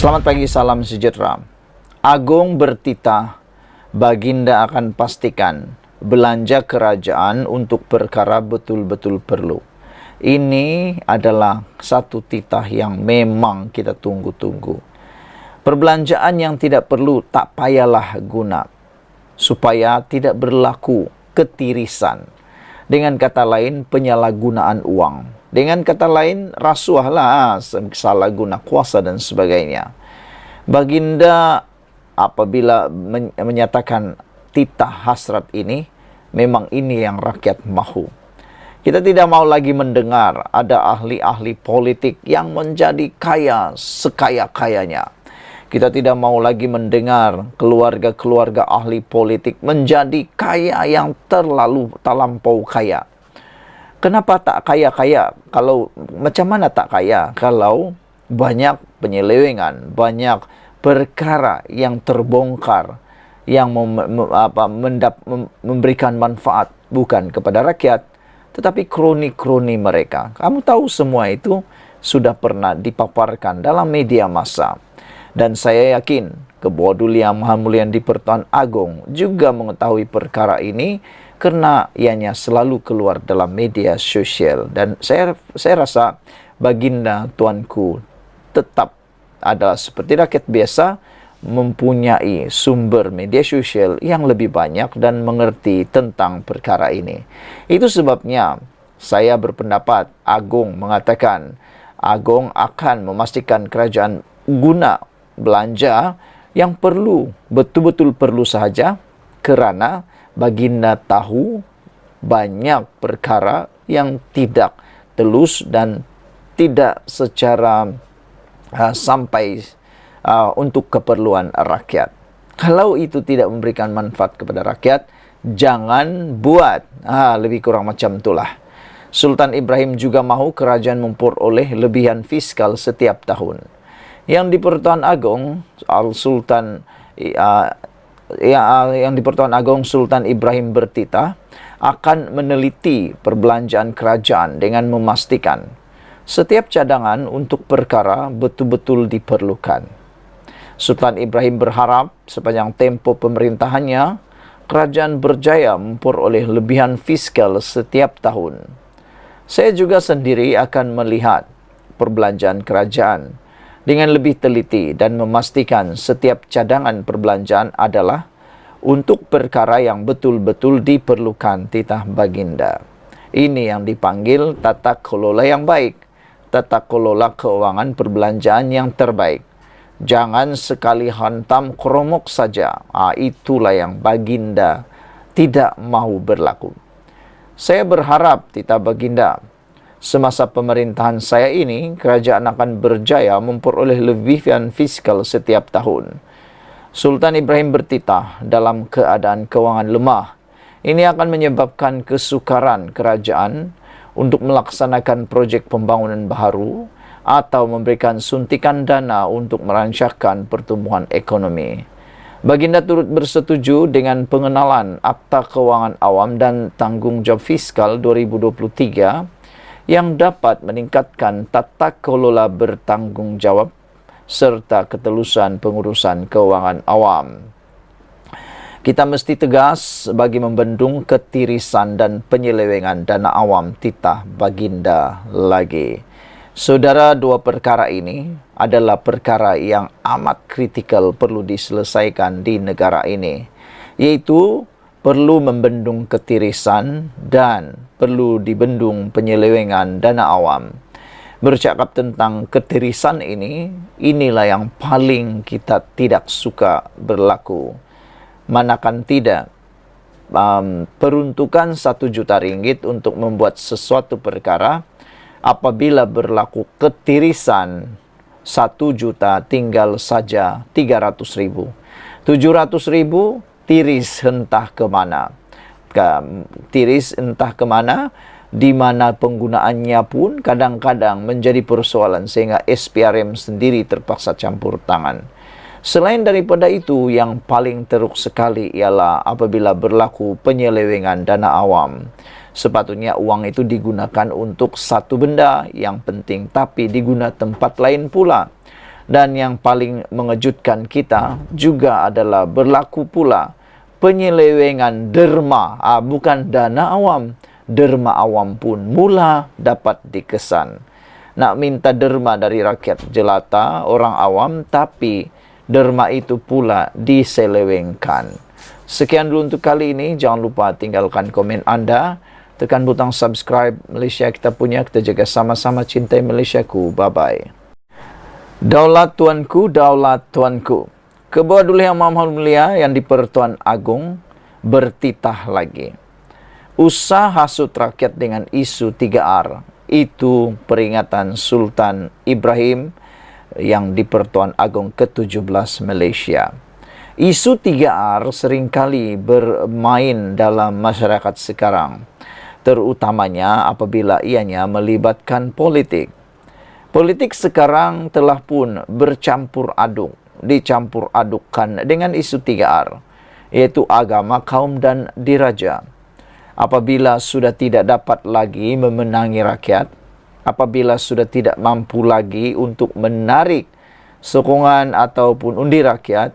Selamat pagi, salam sejahtera. Agung bertitah, Baginda akan pastikan belanja kerajaan untuk perkara betul-betul perlu. Ini adalah satu titah yang memang kita tunggu-tunggu. Perbelanjaan yang tidak perlu tak payahlah guna, supaya tidak berlaku ketirisan. Dengan kata lain, penyalahgunaan uang. Dengan kata lain, rasuahlah, salah guna kuasa dan sebagainya. Baginda apabila menyatakan titah hasrat ini, memang ini yang rakyat mahu. Kita tidak mau lagi mendengar ada ahli-ahli politik yang menjadi kaya sekaya-kayanya. Kita tidak mau lagi mendengar keluarga-keluarga ahli politik menjadi kaya yang terlampau kaya. Kenapa tak kaya-kaya? Macam mana tak kaya? Kalau banyak penyelewengan, banyak perkara yang terbongkar, yang memberikan manfaat bukan kepada rakyat, tetapi kroni-kroni mereka. Kamu tahu semua itu sudah pernah dipaparkan dalam media massa. Dan saya yakin Kebawadu Yang Maha Mulia di Pertuan Agong juga mengetahui perkara ini, karena ianya selalu keluar dalam media sosial. Dan saya rasa Baginda Tuanku tetap adalah seperti rakyat biasa, mempunyai sumber media sosial yang lebih banyak dan mengerti tentang perkara ini. Itu sebabnya saya berpendapat, Agung mengatakan, Agung akan memastikan kerajaan guna belanja yang perlu, betul-betul perlu sahaja, kerana Baginda tahu banyak perkara yang tidak telus dan tidak secara sampai untuk keperluan rakyat. Kalau itu tidak memberikan manfaat kepada rakyat, jangan buat. Lebih kurang macam itulah. Sultan Ibrahim juga mahu kerajaan memperoleh lebihan fiskal setiap tahun. Yang di Pertuan Agong, yang di Pertuan Agong Sultan Ibrahim bertitah akan meneliti perbelanjaan kerajaan dengan memastikan setiap cadangan untuk perkara betul-betul diperlukan. Sultan Ibrahim berharap sepanjang tempoh pemerintahannya, kerajaan berjaya memperoleh lebihan fiskal setiap tahun. Saya juga sendiri akan melihat perbelanjaan kerajaan dengan lebih teliti dan memastikan setiap cadangan perbelanjaan adalah untuk perkara yang betul-betul diperlukan titah Baginda. Ini yang dipanggil tata kelola yang baik, tata kelola keuangan perbelanjaan yang terbaik. Jangan sekali hantam kromok saja. Itulah yang Baginda tidak mahu berlaku. Saya berharap titah Baginda, semasa pemerintahan saya ini, kerajaan akan berjaya memperoleh lebihan fiskal setiap tahun. Sultan Ibrahim bertitah dalam keadaan keuangan lemah. Ini akan menyebabkan kesukaran kerajaan untuk melaksanakan projek pembangunan baru atau memberikan suntikan dana untuk merancangkan pertumbuhan ekonomi. Baginda turut bersetuju dengan pengenalan Akta Keuangan Awam dan Tanggung Jawab Fiskal 2023 yang dapat meningkatkan tata kelola bertanggung jawab serta ketelusan pengurusan keuangan awam. Kita mesti tegas bagi membendung ketirisan dan penyelewengan dana awam titah Baginda lagi. Saudara, dua perkara ini adalah perkara yang amat kritikal perlu diselesaikan di negara ini, yaitu perlu membendung ketirisan dan perlu dibendung penyelewengan dana awam. Bercakap tentang ketirisan ini, inilah yang paling kita tidak suka berlaku. Manakan tidak, peruntukan 1 juta ringgit untuk membuat sesuatu perkara, apabila berlaku ketirisan 1 juta tinggal saja 300.000. 700.000 tiris entah ke mana. Tiris entah ke mana, di mana penggunaannya pun kadang-kadang menjadi persoalan sehingga SPRM sendiri terpaksa campur tangan. Selain daripada itu, yang paling teruk sekali ialah apabila berlaku penyelewengan dana awam. Sepatutnya uang itu digunakan untuk satu benda yang penting, tapi digunakan tempat lain pula. Dan yang paling mengejutkan kita juga adalah berlaku pula penyelewengan derma, bukan dana awam. Derma awam pun mula dapat dikesan. Nak minta derma dari rakyat jelata, orang awam, tapi derma itu pula diselewengkan. Sekian dulu untuk kali ini. Jangan lupa tinggalkan komen anda. Tekan butang subscribe. Malaysia kita punya. Kita jaga sama-sama cintai Malaysiaku. Bye-bye. Daulat tuanku, daulat tuanku. Kebuah dulu yang Maha Mulia yang di-Pertuan Agong bertitah lagi. Usah hasut rakyat dengan isu 3R. Itu peringatan Sultan Ibrahim yang di-Pertuan Agong ke-17 Malaysia. Isu 3R seringkali bermain dalam masyarakat sekarang, terutamanya apabila ianya melibatkan politik. Politik sekarang telah pun bercampur aduk, dicampur adukkan dengan isu 3R, yaitu agama, kaum dan diraja. Apabila sudah tidak dapat lagi memenangi rakyat, apabila sudah tidak mampu lagi untuk menarik sokongan ataupun undi rakyat,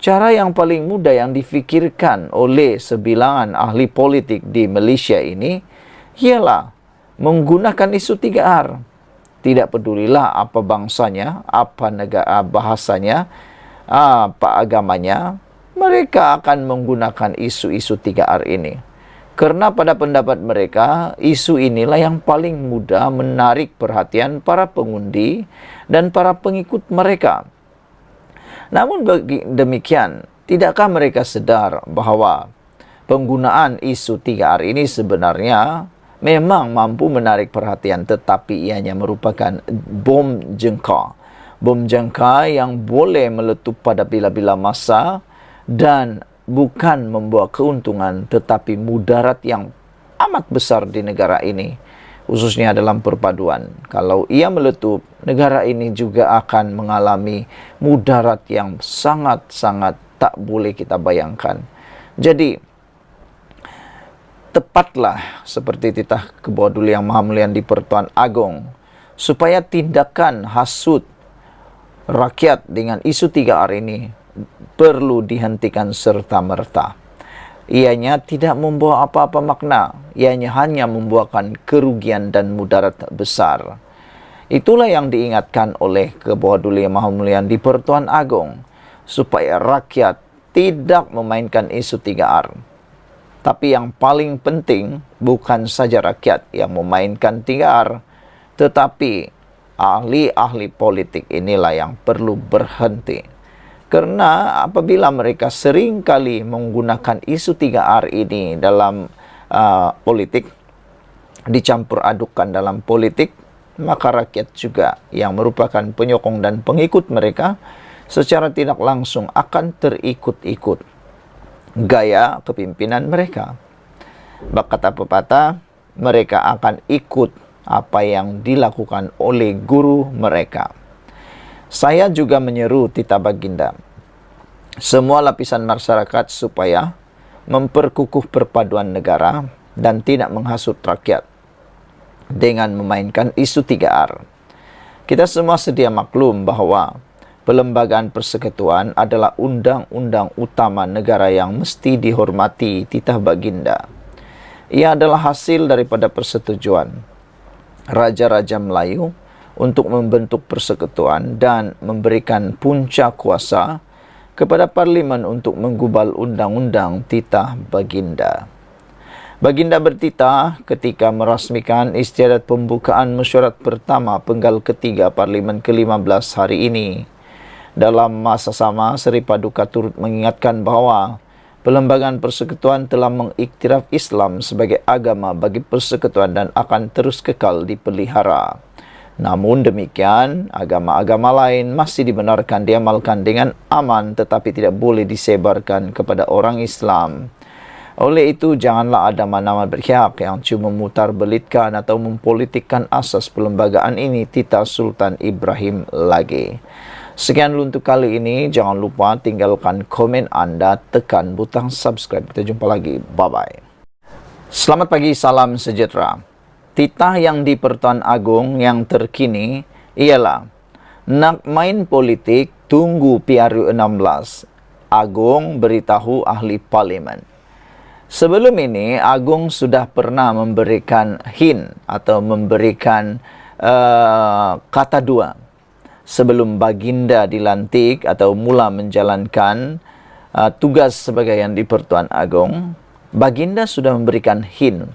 cara yang paling mudah yang difikirkan oleh sebilangan ahli politik di Malaysia ini ialah menggunakan isu 3R. Tidak pedulilah apa bangsanya, apa negara bahasanya, apa agamanya, mereka akan menggunakan isu-isu 3R ini. Karena pada pendapat mereka, isu inilah yang paling mudah menarik perhatian para pengundi dan para pengikut mereka. Namun demikian, tidakkah mereka sedar bahawa penggunaan isu 3R ini sebenarnya memang mampu menarik perhatian, tetapi ianya merupakan bom jengka. Bom jengka yang boleh meletup pada bila-bila masa dan bukan membawa keuntungan, tetapi mudarat yang amat besar di negara ini, khususnya dalam perpaduan. Kalau ia meletup, negara ini juga akan mengalami mudarat yang sangat-sangat tak boleh kita bayangkan. Jadi, tepatlah seperti titah Kebuah Duli Yang Maha Mulia di-Pertuan Agong, supaya tindakan hasut rakyat dengan isu 3R ini perlu dihentikan serta-merta. Ianya tidak membawa apa-apa makna. Ianya hanya membuahkan kerugian dan mudarat besar. Itulah yang diingatkan oleh Kebuah Duli Yang Maha Mulia di-Pertuan Agong, supaya rakyat tidak memainkan isu 3R. Tapi yang paling penting bukan saja rakyat yang memainkan 3R, tetapi ahli-ahli politik inilah yang perlu berhenti. Karena apabila mereka sering kali menggunakan isu 3R ini dalam politik, dicampur adukkan dalam politik, maka rakyat juga yang merupakan penyokong dan pengikut mereka secara tidak langsung akan terikut-ikut gaya kepimpinan mereka. Berkata pepatah, mereka akan ikut apa yang dilakukan oleh guru mereka. Saya juga menyeru titah baginda semua lapisan masyarakat supaya memperkukuh perpaduan negara dan tidak menghasut rakyat dengan memainkan isu 3R. Kita semua sedia maklum bahawa Perlembagaan Persekutuan adalah undang-undang utama negara yang mesti dihormati titah baginda. Ia adalah hasil daripada persetujuan Raja-Raja Melayu untuk membentuk persekutuan dan memberikan punca kuasa kepada Parlimen untuk menggubal undang-undang titah baginda. Baginda bertitah ketika merasmikan istiadat pembukaan mesyuarat pertama penggal ketiga Parlimen ke-15 hari ini. Dalam masa sama, Seri Paduka turut mengingatkan bahawa Perlembagaan Persekutuan telah mengiktiraf Islam sebagai agama bagi persekutuan dan akan terus kekal dipelihara. Namun demikian, agama-agama lain masih dibenarkan diamalkan dengan aman tetapi tidak boleh disebarkan kepada orang Islam. Oleh itu, janganlah ada mana-mana berpihak yang cuma memutar belitkan atau mempolitikkan asas perlembagaan ini titah Sultan Ibrahim lagi. Sekian dulu untuk kali ini. Jangan lupa tinggalkan komen anda, tekan butang subscribe. Kita jumpa lagi. Bye-bye. Selamat pagi, salam sejahtera. Titah yang di-Pertuan Agong yang terkini ialah Nak main politik, tunggu PRU 16. Agung beritahu ahli parlimen. Sebelum ini, Agung sudah pernah memberikan hint atau memberikan kata dua. Sebelum Baginda dilantik atau mula menjalankan tugas sebagai Yang di-Pertuan Agong, Baginda sudah memberikan hint.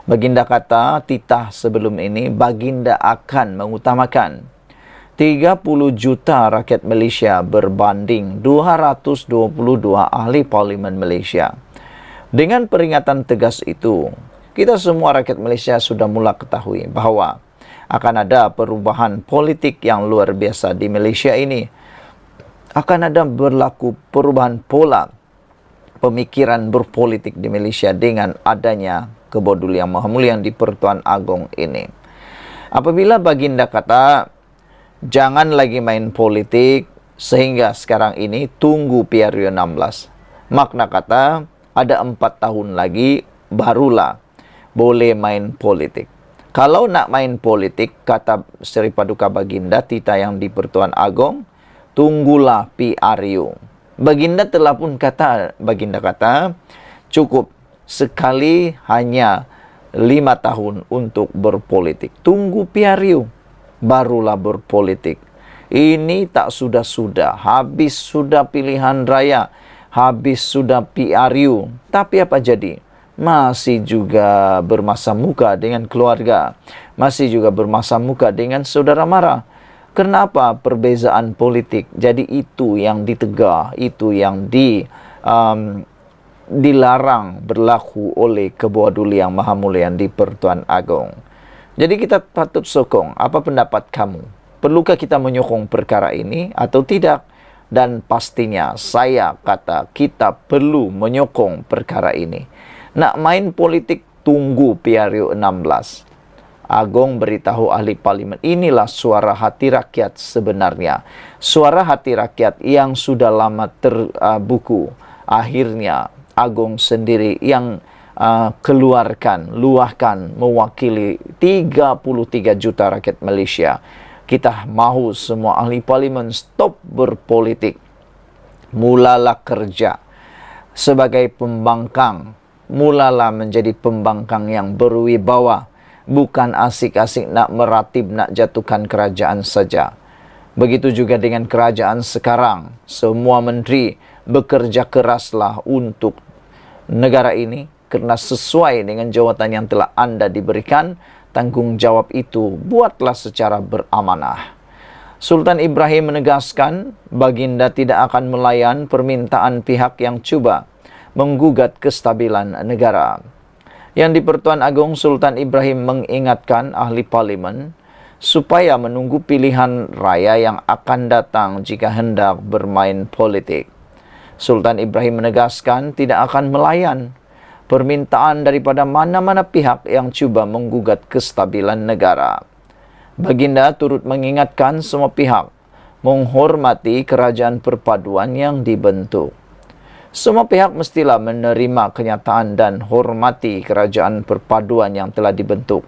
Baginda kata, titah sebelum ini, Baginda akan mengutamakan 30 juta rakyat Malaysia berbanding 222 ahli parlimen Malaysia. Dengan peringatan tegas itu, kita semua rakyat Malaysia sudah mula ketahui bahawa akan ada perubahan politik yang luar biasa di Malaysia ini. Akan ada berlaku perubahan pola pemikiran berpolitik di Malaysia dengan adanya Kebodul Yang Maha Mulia Yang di-Pertuan Agong ini. Apabila Baginda kata, jangan lagi main politik sehingga sekarang ini tunggu PRU 16. Makna kata, ada 4 tahun lagi barulah boleh main politik. Kalau nak main politik, kata Seri Paduka Baginda, titah Yang di-Pertuan Agong, tunggulah PRU. Baginda telah pun kata, Baginda kata, cukup sekali hanya 5 tahun untuk berpolitik. Tunggu PRU, barulah berpolitik. Ini tak sudah-sudah, habis sudah pilihan raya, habis sudah PRU. Tapi apa jadi? Masih juga bermasam muka dengan keluarga. Masih juga bermasam muka dengan saudara mara. Kenapa perbezaan politik? Jadi itu yang ditegah, itu yang dilarang berlaku oleh Kebodul Yang Maha Mulia Yang di-Pertuan Agong. Jadi kita patut sokong. Apa pendapat kamu? Perlukah kita menyokong perkara ini atau tidak? Dan pastinya saya kata kita perlu menyokong perkara ini. Nak main politik, tunggu PRU 16. Agong beritahu ahli parlimen, inilah suara hati rakyat sebenarnya. Suara hati rakyat yang sudah lama terbuku. Akhirnya Agong sendiri yang luahkan mewakili 33 juta rakyat Malaysia. Kita mahu semua ahli parlimen stop berpolitik. Mulalah kerja sebagai pembangkang. Mulalah menjadi pembangkang yang berwibawa. Bukan asik-asik nak meratib, nak jatuhkan kerajaan saja. Begitu juga dengan kerajaan sekarang. Semua menteri bekerja keraslah untuk negara ini. Kerana sesuai dengan jawatan yang telah anda diberikan, tanggungjawab itu buatlah secara beramanah. Sultan Ibrahim menegaskan, Baginda tidak akan melayan permintaan pihak yang cuba menggugat kestabilan negara. Yang di-Pertuan Agong, Sultan Ibrahim mengingatkan ahli parlimen supaya menunggu pilihan raya yang akan datang jika hendak bermain politik. Sultan Ibrahim menegaskan tidak akan melayan permintaan daripada mana-mana pihak yang cuba menggugat kestabilan negara. Baginda turut mengingatkan semua pihak menghormati kerajaan perpaduan yang dibentuk. Semua pihak mestilah menerima kenyataan dan hormati kerajaan perpaduan yang telah dibentuk.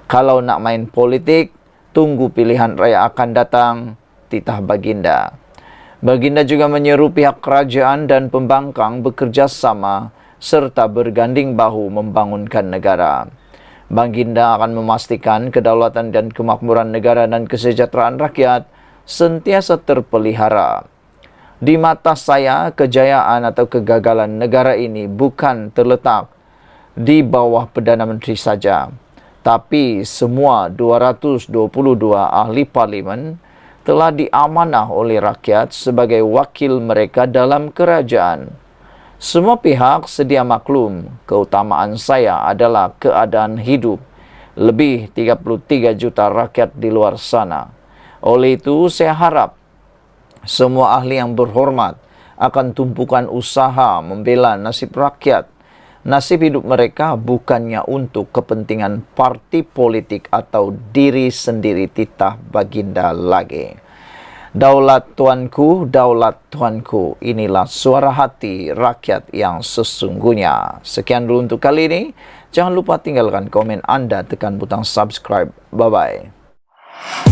Kalau nak main politik, tunggu pilihan raya akan datang, titah Baginda. Baginda juga menyeru pihak kerajaan dan pembangkang bekerja sama serta berganding bahu membangunkan negara. Baginda akan memastikan kedaulatan dan kemakmuran negara dan kesejahteraan rakyat sentiasa terpelihara. Di mata saya, kejayaan atau kegagalan negara ini bukan terletak di bawah Perdana Menteri saja. Tapi semua 222 ahli parlimen telah diamanah oleh rakyat sebagai wakil mereka dalam kerajaan. Semua pihak sedia maklum, keutamaan saya adalah keadaan hidup lebih 33 juta rakyat di luar sana. Oleh itu, saya harap semua ahli yang berhormat akan tumpukan usaha membela nasib rakyat. Nasib hidup mereka bukannya untuk kepentingan parti politik atau diri sendiri, titah Baginda lagi. Daulat Tuanku, inilah suara hati rakyat yang sesungguhnya. Sekian dulu untuk kali ini. Jangan lupa tinggalkan komen anda, tekan butang subscribe. Bye-bye.